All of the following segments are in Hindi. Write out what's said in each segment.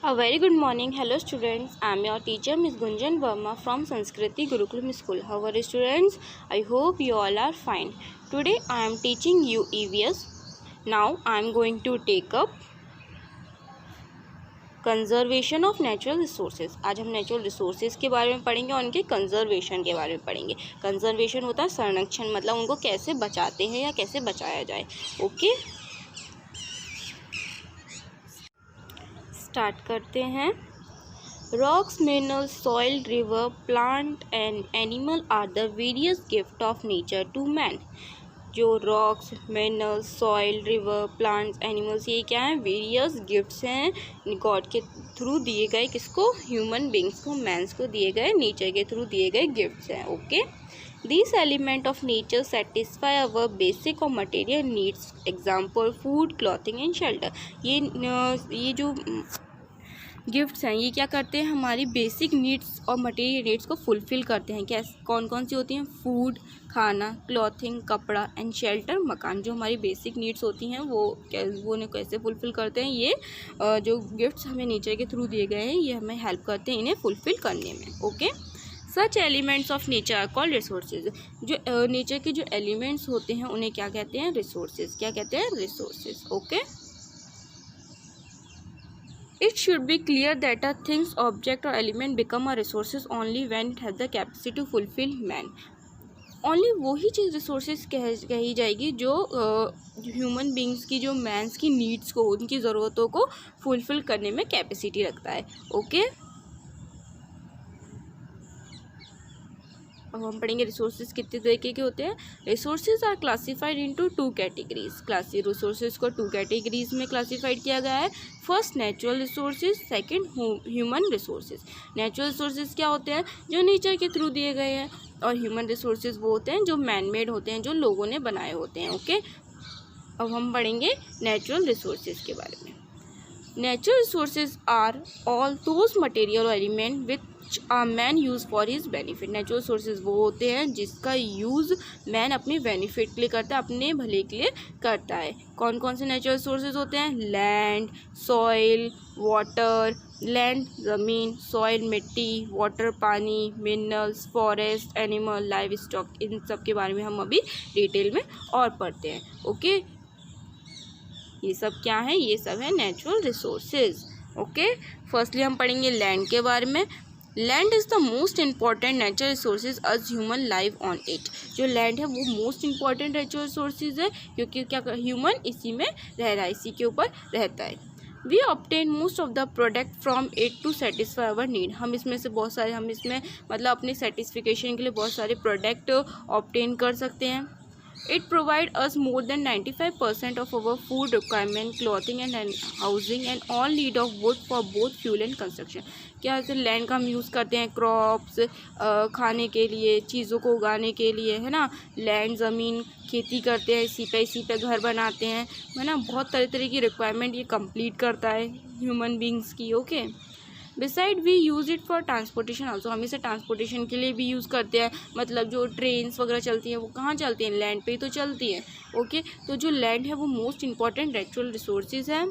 A very good morning. Hello students. I am your teacher Ms. Gunjan Verma from Sanskriti Gurukulam School. How are you students? I hope you all are fine. Today I am teaching you EVS. Now I am going to take up conservation of natural resources. आज हम नेचुरल रिसोर्सेज के बारे में पढ़ेंगे और उनके कंजर्वेशन के बारे में पढ़ेंगे। कंजर्वेशन होता है संरक्षण, मतलब उनको कैसे बचाते हैं या कैसे बचाया जाए। ओके, स्टार्ट करते हैं। Rocks, minerals, soil, river, plant and animal are the various gift of nature to man. जो rocks, minerals, soil, river, plants, animals, ये क्या है? वेरियस गिफ्ट्स हैं गॉड के थ्रू दिए गए, किसको? ह्यूमन बींग्स को, मैंस को दिए गए, नेचर के थ्रू दिए गए गिफ्ट्स हैं। Okay, these element of nature satisfy our basic और material needs, example food, clothing and shelter। ये जो गिफ्ट्स हैं ये क्या करते हैं? हमारी बेसिक नीड्स और मटेरियल नीड्स को फुलफ़िल करते हैं। क्या कौन कौन सी होती हैं? फूड, खाना, क्लॉथिंग, कपड़ा एंड शेल्टर, मकान। जो हमारी बेसिक नीड्स होती हैं वो उन्हें कैसे फुलफ़िल करते हैं? ये जो गिफ्ट्स हमें नेचर के थ्रू दिए गए हैं ये हमें हेल्प करते हैं इन्हें फुलफ़िल करने में। Okay, such elements of nature are called resources. जो नेचर के जो एलिमेंट्स होते हैं उन्हें क्या कहते हैं? रिसोर्सेज। क्या कहते हैं? Resources. Okay, it should be clear that a things, object or element become a resources only when it has the capacity to fulfill man। Only वही चीज़ रिसोर्सेज कही जाएगी जो ह्यूमन बींग्स की, जो मैंस की नीड्स को, उनकी ज़रूरतों को फुलफ़िल करने में कैपेसिटी रखता है। ओके, अब हम पढ़ेंगे रिसोर्सेज कितने तरीके के होते हैं। Resources are classified into two categories. Resources को टू कैटेगरीज में क्लासिफाइड किया गया है। First natural resources, second human resources. Natural resources क्या होते हैं? जो नेचर के थ्रू दिए गए हैं, और ह्यूमन रिसोर्सेज वो होते हैं जो मैन मेड होते हैं, जो लोगों ने बनाए होते हैं। ओके, अब हम पढ़ेंगे नेचुरल रिसोर्सेज के बारे में। Natural resources are all those material element with man use for his benefit. Natural sources वो होते हैं जिसका यूज़ मैन अपने बेनिफिट के लिए करता है, अपने भले के लिए करता है। कौन कौन से नेचुरल सोर्सेज होते हैं? Land, soil, water. लैंड ज़मीन, सॉइल मिट्टी, वाटर पानी, minerals, forest, animal, livestock. इन सब के बारे में हम अभी डिटेल में और पढ़ते हैं। ओके, ये सब क्या है? ये सब है नेचुरल रिसोर्सेज। ओके, फर्स्टली हम पढ़ेंगे लैंड के बारे में। Land is the most important natural resources as human live on it. जो लैंड है वो मोस्ट इंपॉर्टेंट नेचुरल रिसोर्सेज है, क्योंकि क्या ह्यूमन इसी में रह रहा है, इसी के ऊपर रहता है। We obtain most of the product from it to satisfy our need. हम इसमें मतलब अपने सेटिस्फिकेशन के लिए बहुत सारे प्रोडक्ट ऑब्टेन कर सकते हैं। It provides us more than 95% of our food requirement, clothing and housing and all need of wood for both fuel and construction। क्या है? लैंड का हम यूज़ करते हैं क्रॉप्स, खाने के लिए, चीज़ों को उगाने के लिए, है ना। लैंड ज़मीन, खेती करते हैं, इसी पे घर बनाते हैं, है ना। बहुत तरह की रिक्वायरमेंट ये कंप्लीट करता है ह्यूमन बींग्स की। Okay, beside we use it for transportation also. हम इसे ट्रांसपोर्टेशन के लिए भी यूज़ करते हैं। मतलब जो ट्रेन्स वगैरह चलती हैं वो कहाँ चलती हैं? लैंड पे ही तो चलती हैं। ओके, तो जो लैंड है वो मोस्ट इंपॉर्टेंट नेचुरल रिसोर्सेज है।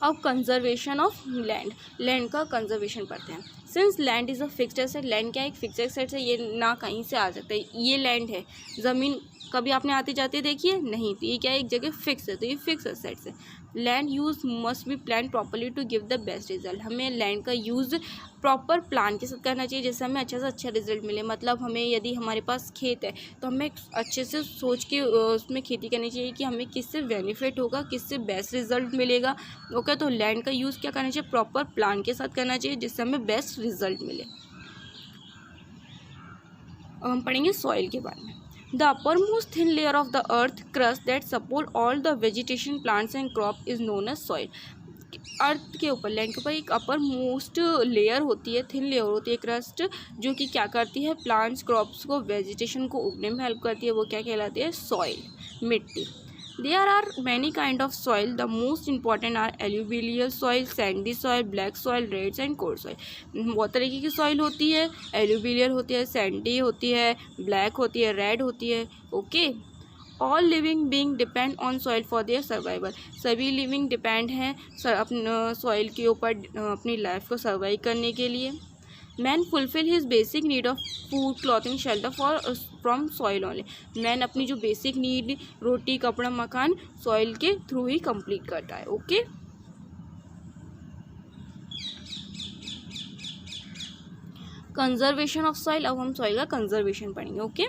अब कंजर्वेशन ऑफ लैंड। लैंड का कंजर्वेशन पढ़ते हैं। Since land is a fixed asset. Land क्या है? एक फिक्स्ड एसेट है, ये ना कहीं से आ सकता है। ये लैंड है, ज़मीन कभी आपने आते जाते देखिए नहीं, तो ये क्या है? एक जगह फिक्स है, तो ये फिक्स एसेट्स है। Land use must be plan properly to give the best result. हमें लैंड का यूज़ प्रॉपर प्लान के साथ करना चाहिए, जिससे हमें अच्छा से अच्छा रिजल्ट मिले। मतलब हमें यदि हमारे पास खेत है तो हमें अच्छे से सोच के उसमें खेती करनी चाहिए कि हमें किससे बेनिफिट होगा, किससे बेस्ट रिजल्ट मिलेगा। ओके, तो लैंड का यूज़ क्या करना चाहिए? प्रॉपर प्लान के साथ करना चाहिए, जिससे हमें बेस्ट रिजल्ट मिले। अब हम पढ़ेंगे सॉइल के बारे में। The uppermost thin layer of the earth crust that support all the vegetation, plants and crop is known as soil। अर्थ के ऊपर, लैंड के ऊपर एक अपर मोस्ट लेयर होती है, थिन लेयर होती है क्रस्ट, जो कि क्या करती है? प्लांट्स, क्रॉप्स को, वेजिटेशन को उगने में हेल्प करती है। वो क्या कहलाती है? सॉइल, मिट्टी। There are many kind of soil. The most important are alluvial soil, sandy soil, black soil, red and coarse soil। बहुत तरीके की सॉइल होती है। एलुविलियल होती है, सैंडी होती है, ब्लैक होती है, रेड होती है। Okay, all living being depend on soil for their survival. सभी लिविंग डिपेंड हैं अपने सॉइल के ऊपर अपनी लाइफ को सर्वाइव करने के लिए। Man fulfil his basic need of food clothing shelter for from soil only. Man अपनी जो बेसिक नीड रोटी कपड़ा मकान सॉइल के थ्रू ही कंप्लीट करता है। Okay conservation of soil. अब हम सॉइल का कंजर्वेशन पढ़ेंगे। Okay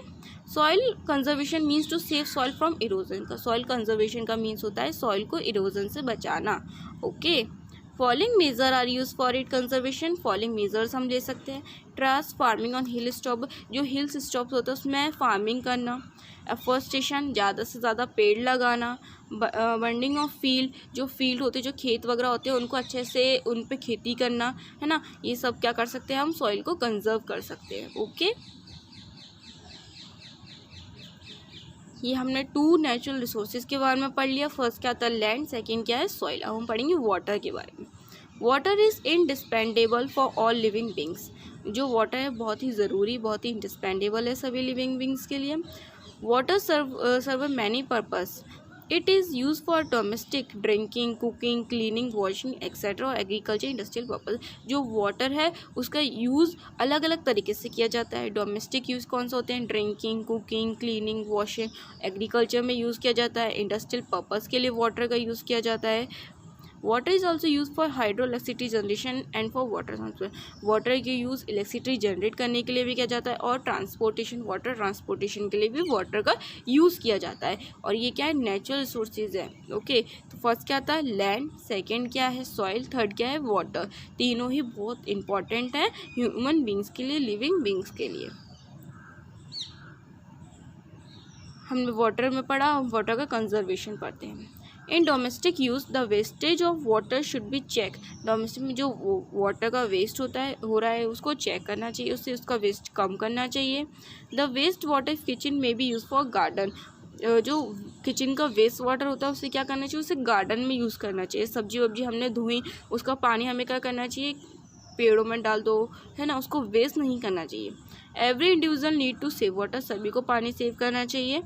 soil conservation means to save soil from erosion. का सॉइल कंजर्वेशन का मीन्स होता है सॉइल को इरोजन से बचाना। Okay following measure are use for it conservation. Following measures हम ले सकते हैं। Terrace farming on hill slope, जो हिल्स स्टॉप होता है उसमें फार्मिंग करना। एफोरेस्टेशन, ज़्यादा से ज़्यादा पेड़ लगाना। बंडिंग ऑफ फील्ड, जो फील्ड होते हैं जो खेत वगैरह होते हैं उनको अच्छे से उन पे खेती करना है ना, ये सब क्या कर सकते हैं हम सॉइल को कंजर्व कर सकते हैं। ओके ये हमने 2 नेचुरल रिसोर्सेज के बारे में पढ़ लिया। फर्स्ट क्या था लैंड, सेकंड क्या है सॉइल। अब हम पढ़ेंगे वाटर के बारे में। Water is indispensable for all living beings. जो वाटर है बहुत ही ज़रूरी बहुत ही इंडिस्पेंडेबल है सभी लिविंग बींग्स के लिए। Water serve many purpose. It is use for domestic drinking cooking cleaning washing etcetera और एग्रीकल्चर इंडस्ट्रियल पर्पस। जो वाटर है उसका यूज़ अलग अलग तरीके से किया जाता है। डोमेस्टिक यूज़ कौन सा होते हैं drinking cooking cleaning washing. Agriculture में यूज़ किया जाता है। इंडस्ट्रियल पर्पस के लिए वाटर का यूज़ किया जाता है। Water is also use for hydro electricity generation and for water transfer. Water के यूज़ इलेक्ट्रिसिटी जनरेट करने के लिए भी किया जाता है और ट्रांसपोर्टेशन वाटर ट्रांसपोर्टेशन के लिए भी वाटर का यूज़ किया जाता है। और ये क्या है नेचुरल रिसोर्सेज है। ओके तो फर्स्ट क्या था लैंड, सेकंड क्या है सॉइल, थर्ड क्या है वाटर। तीनों ही बहुत इंपॉर्टेंट है ह्यूमन बींग्स के लिए लिविंग बींग्स के लिए। हमने वाटर में पढ़ा, हम वाटर का कंजर्वेशन पढ़ते हैं। In domestic use the wastage of water should be check. Domestic में जो वाटर का वेस्ट हो रहा है उसको चेक करना चाहिए, उससे उसका वेस्ट कम करना चाहिए। द वेस्ट वाटर किचन में बी यूज़ फॉर गार्डन। जो किचन का वेस्ट वाटर होता है उसे क्या करना चाहिए उसे गार्डन में यूज़ करना चाहिए। सब्जी वब्जी हमने धोई उसका पानी हमें क्या करना चाहिए पेड़ों में डाल दो है ना, उसको वेस्ट नहीं करना चाहिए। Every individual need to save water. सभी को पानी सेव करना चाहिए।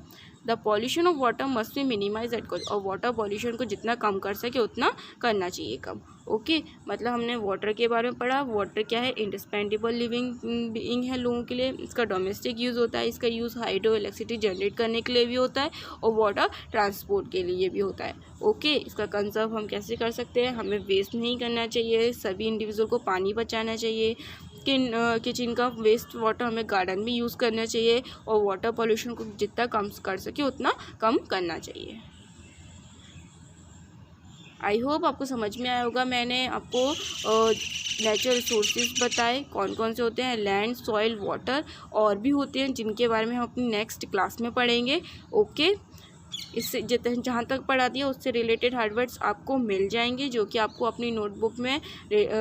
The pollution of water must be minimise at cost. और वाटर पॉल्यूशन को जितना कम कर सके उतना करना चाहिए कम। ओके मतलब हमने वाटर के बारे में पढ़ा। वाटर क्या है इंडिस्पेंडेबल लिविंग बीइंग है लोगों के लिए। इसका डोमेस्टिक यूज़ होता है, इसका यूज़ हाइड्रो इलेक्ट्रिसिटी जनरेट करने के लिए भी होता है और वाटर ट्रांसपोर्ट के लिए भी होता है। ओके इसका कंजर्व हम कैसे कर सकते हैं, हमें वेस्ट नहीं करना चाहिए, सभी इंडिविजुअल को पानी बचाना चाहिए। किचन का वेस्ट वाटर हमें गार्डन में यूज़ करना चाहिए और वाटर पोल्यूशन को जितना कम कर सके उतना कम करना चाहिए। आई होप आपको समझ में आया होगा। मैंने आपको नेचुरल रिसोर्सेज बताए कौन कौन से होते हैं लैंड सॉइल वाटर और भी होते हैं जिनके बारे में हम अपनी नेक्स्ट क्लास में पढ़ेंगे। ओके इससे जितने जहाँ तक पढ़ा दिया उससे रिलेटेड हार्डवर्ड्स आपको मिल जाएंगे जो कि आपको अपनी नोटबुक में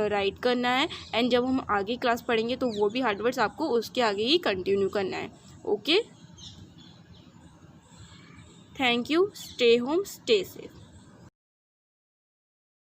राइट करना है। एंड जब हम आगे क्लास पढ़ेंगे तो वो भी हार्डवर्ड्स आपको उसके आगे ही कंटिन्यू करना है। Okay thank you stay home stay safe.